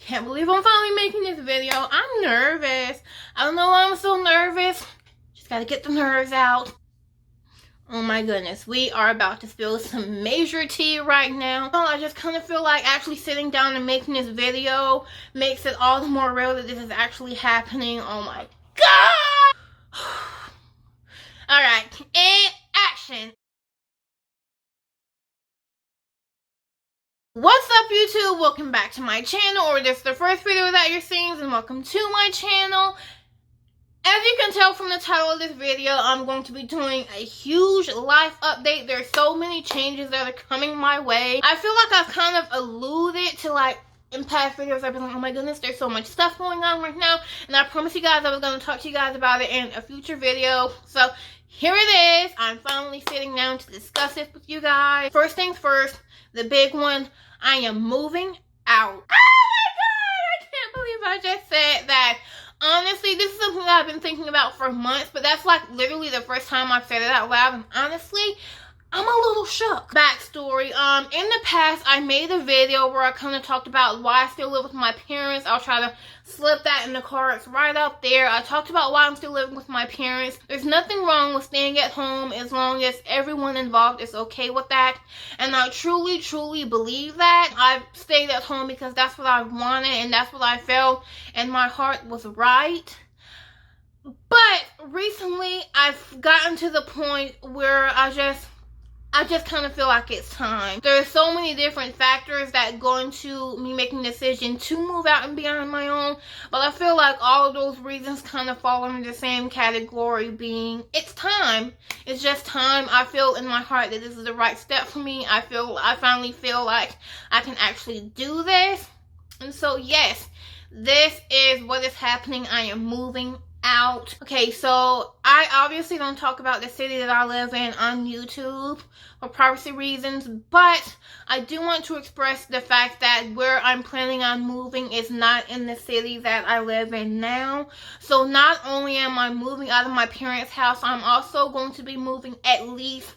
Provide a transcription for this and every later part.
Can't believe I'm finally making this video. I'm nervous. I don't know why I'm so nervous. Just gotta get the nerves out. Oh my goodness, we are about to spill some major tea right now. I just kind of feel like actually sitting down and making this video makes it all the more real that this is actually happening. Oh my god! Alright, and action. What's up YouTube? Welcome back to my channel, or this is the first video that you're seeing, and welcome to my channel. As you can tell from the title of this video, I'm going to be doing a huge life update. There's so many changes that are coming my way. I feel like I've kind of alluded to, like, in past videos, I've been like, oh my goodness, there's so much stuff going on right now. And I promised you guys I was going to talk to you guys about it in a future video. So here it is. I'm finally sitting down to discuss this with you guys. First things first, the big one, I am moving out. Oh my god, I can't believe I just said that. Honestly, this is something that I've been thinking about for months, but that's like literally the first time I've said it out loud, and honestly, I'm a little shook. Backstory, in the past, I made a video where I kind of talked about why I still live with my parents. I'll try to slip that in the cards right up there. I talked about why I'm still living with my parents. There's nothing wrong with staying at home as long as everyone involved is okay with that. And I truly, truly believe that. I've stayed at home because that's what I wanted and that's what I felt, and my heart was right. But recently, I've gotten to the point where I just kind of feel like it's time. There are so many different factors that go into me making the decision to move out and be on my own, but I feel like all of those reasons kind of fall under the same category, being it's time. It's just time. I feel in my heart that this is the right step for me. I finally feel like I can actually do this. And so yes, this is what is happening. I am moving out. Okay, so I obviously don't talk about the city that I live in on YouTube for privacy reasons, but I do want to express the fact that where I'm planning on moving is not in the city that I live in now. So not only am I moving out of my parents' house, I'm also going to be moving at least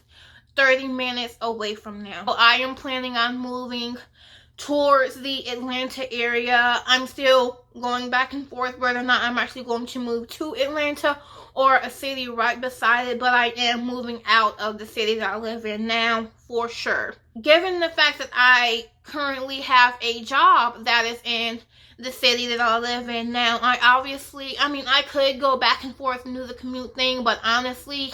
30 minutes away from now. So I am planning on moving towards the Atlanta area. I'm still going back and forth whether or not I'm actually going to move to Atlanta or a city right beside it, but I am moving out of the city that I live in now for sure. Given the fact that I currently have a job that is in the city that I live in now, I could go back and forth and do the commute thing, but honestly,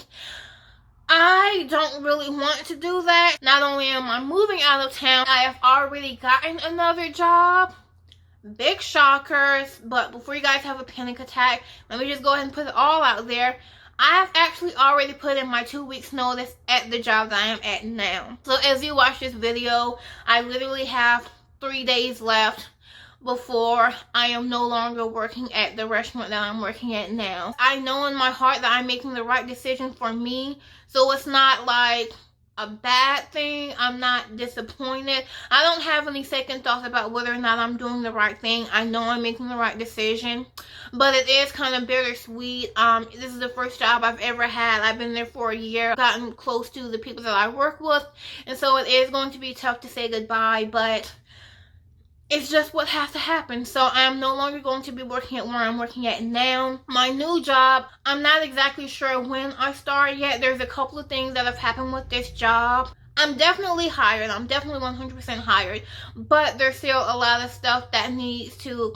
I don't really want to do that. Not only am I moving out of town, I have already gotten another job. Big shockers, but before you guys have a panic attack, let me just go ahead and put it all out there. I have actually already put in my 2 weeks notice at the job that I am at now. So as you watch this video, I literally have 3 days left before I am no longer working at the restaurant that I'm working at now. I know in my heart that I'm making the right decision for me, so it's not like a bad thing. I'm not disappointed. I don't have any second thoughts about whether or not I'm doing the right thing. I know I'm making the right decision, but it is kind of bittersweet. This is the first job I've ever had. I've been there for a year, gotten close to the people that I work with, and so it is going to be tough to say goodbye, but it's just what has to happen. So I'm no longer going to be working at where I'm working at now. My new job, I'm not exactly sure when I start yet. There's a couple of things that have happened with this job. I'm definitely hired. I'm definitely 100% hired. But there's still a lot of stuff that needs to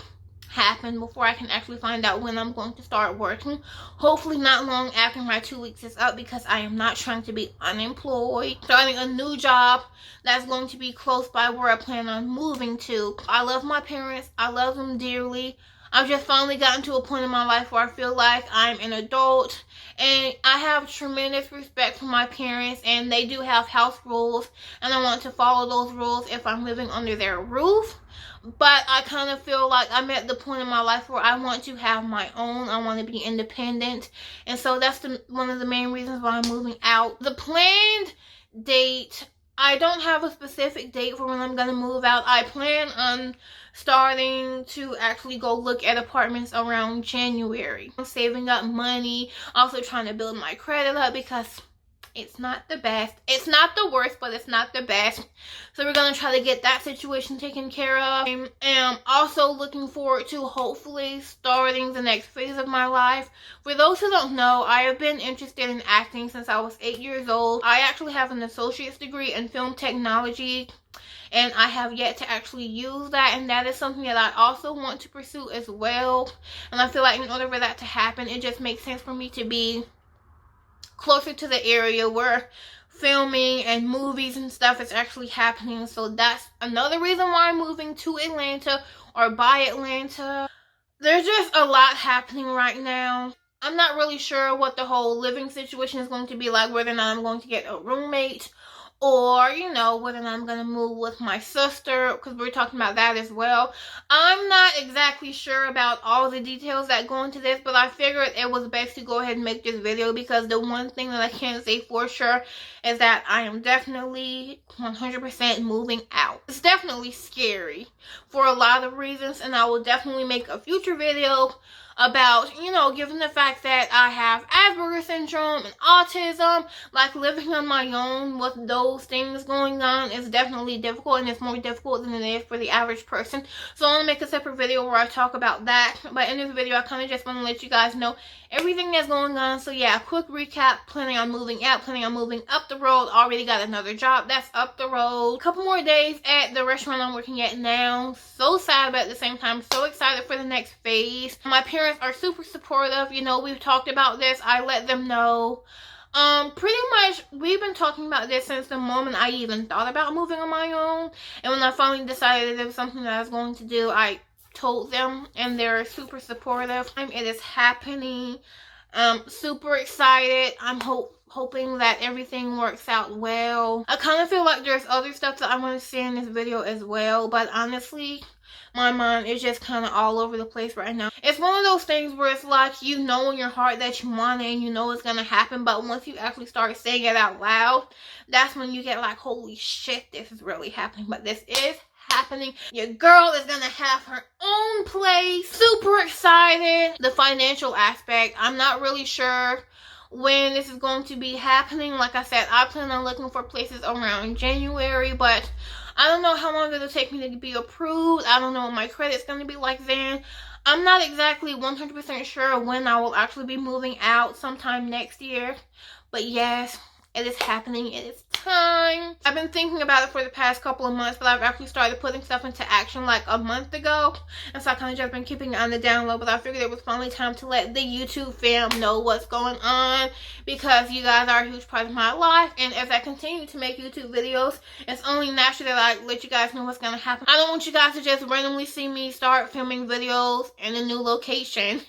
happen before I can actually find out when I'm going to start working. Hopefully not long after my 2 weeks is up, because I am not trying to be unemployed. Starting a new job that's going to be close by where I plan on moving to. I love my parents. I love them dearly. I've just finally gotten to a point in my life where I feel like I'm an adult, and I have tremendous respect for my parents, and they do have house rules, and I want to follow those rules if I'm living under their roof. But I kind of feel like I'm at the point in my life where I want to have my own. I want to be independent, and so that's one of the main reasons why I'm moving out. The planned date, I don't have a specific date for when I'm going to move out. I plan on starting to actually go look at apartments around January. I'm saving up money, also trying to build my credit up, because It's not the best. It's not the worst, but it's not the best. So we're going to try to get that situation taken care of. I am also looking forward to hopefully starting the next phase of my life. For those who don't know, I have been interested in acting since I was 8 years old. I actually have an associate's degree in film technology, and I have yet to actually use that, and that is something that I also want to pursue as well. And I feel like in order for that to happen, it just makes sense for me to be closer to the area where filming and movies and stuff is actually happening. So that's another reason why I'm moving to Atlanta, or by Atlanta. There's just a lot happening right now. I'm not really sure what the whole living situation is going to be like, whether or not I'm going to get a roommate, or, you know, whether or not I'm going to move with my sister, because we're talking about that as well. I'm not exactly sure about all the details that go into this, but I figured it was best to go ahead and make this video, because the one thing that I can't say for sure is that I am definitely 100% moving out. It's definitely scary for a lot of reasons, and I will definitely make a future video about, you know, given the fact that I have Asperger's syndrome and autism, like living on my own with those things going on is definitely difficult, and it's more difficult than it is for the average person. So I want to make a separate video where I talk about that, but in this video I kind of just want to let you guys know everything that's going on. So yeah, quick recap: planning on moving out, planning on moving up the road, already got another job that's up the road, a couple more days at the restaurant I'm working at now. So sad, but at the same time so excited for the next phase. My parents are super supportive. You know, we've talked about this. I let them know. Pretty much we've been talking about this since the moment I even thought about moving on my own, and when I finally decided it was something that I was going to do, I told them, and they're super supportive. It is happening. Super excited. I'm hoping that everything works out well. I kind of feel like there's other stuff that I want to say in this video as well, but honestly, my mind is just kind of all over the place right now. It's one of those things where it's like, you know in your heart that you want it and you know it's gonna happen, but once you actually start saying it out loud, that's when you get like, holy shit, this is really happening. But this is happening. Your girl is gonna have her own place. Super excited. The financial aspect, I'm not really sure when this is going to be happening. Like I said, I plan on looking for places around January, but I don't know how long it'll take me to be approved. I don't know what my credit's going to be like then. I'm not exactly 100% sure when I will actually be moving out, sometime next year. But yes, it is happening. It is time. I've been thinking about it for the past couple of months, but I've actually started putting stuff into action like a month ago. And so I kind of just been keeping it on the down low, but I figured it was finally time to let the YouTube fam know what's going on, because you guys are a huge part of my life. And as I continue to make YouTube videos, it's only natural that I let you guys know what's going to happen. I don't want you guys to just randomly see me start filming videos in a new location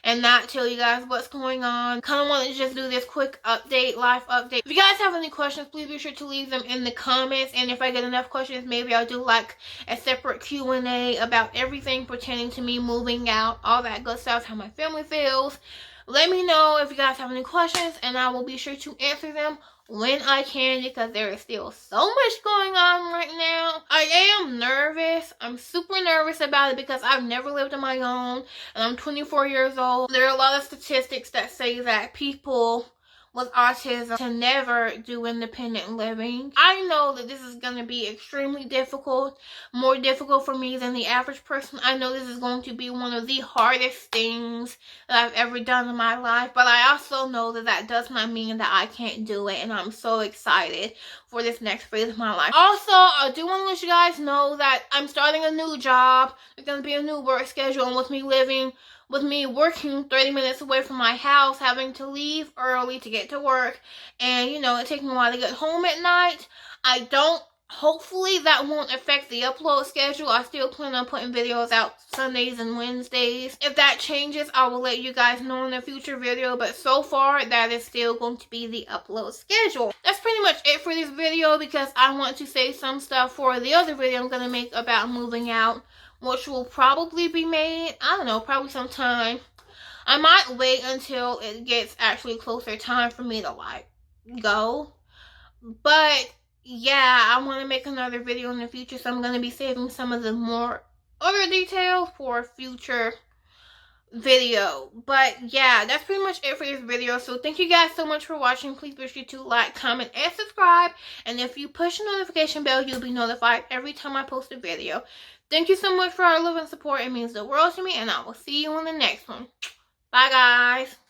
and not tell you guys what's going on. Kind of want to just do this quick update, life update. If you guys have any questions, please be sure to leave them in the comments, and if I get enough questions, maybe I'll do like a separate Q&A about everything pertaining to me moving out, all that good stuff, how my family feels. Let me know if you guys have any questions, and I will be sure to answer them when I can, because there is still so much going on right now. I am nervous. I'm super nervous about it because I've never lived on my own, and I'm 24 years old. There are a lot of statistics that say that people with autism can never do independent living. I know that this is going to be extremely difficult, more difficult for me than the average person. I know this is going to be one of the hardest things that I've ever done in my life, but I also know that that does not mean that I can't do it, and I'm so excited for this next phase of my life. Also, I do want to let you guys know that I'm starting a new job. There's going to be a new work schedule, and with me working 30 minutes away from my house, having to leave early to get to work, and, you know, it takes me a while to get home at night. Hopefully that won't affect the upload schedule. I still plan on putting videos out Sundays and Wednesdays. If that changes, I will let you guys know in a future video, but so far that is still going to be the upload schedule. That's pretty much it for this video, because I want to say some stuff for the other video I'm going to make about moving out, which will probably be made, I don't know, probably sometime. I might wait until it gets actually closer time for me to like go, but yeah, I want to make another video in the future, so I'm going to be saving some of the more other details for future video. But yeah, that's pretty much it for this video. So thank you guys so much for watching. Please be sure to like, comment, and subscribe. And if you push the notification bell, you'll be notified every time I post a video. Thank you so much for our love and support. It means the world to me, and I will see you on the next one. Bye, guys.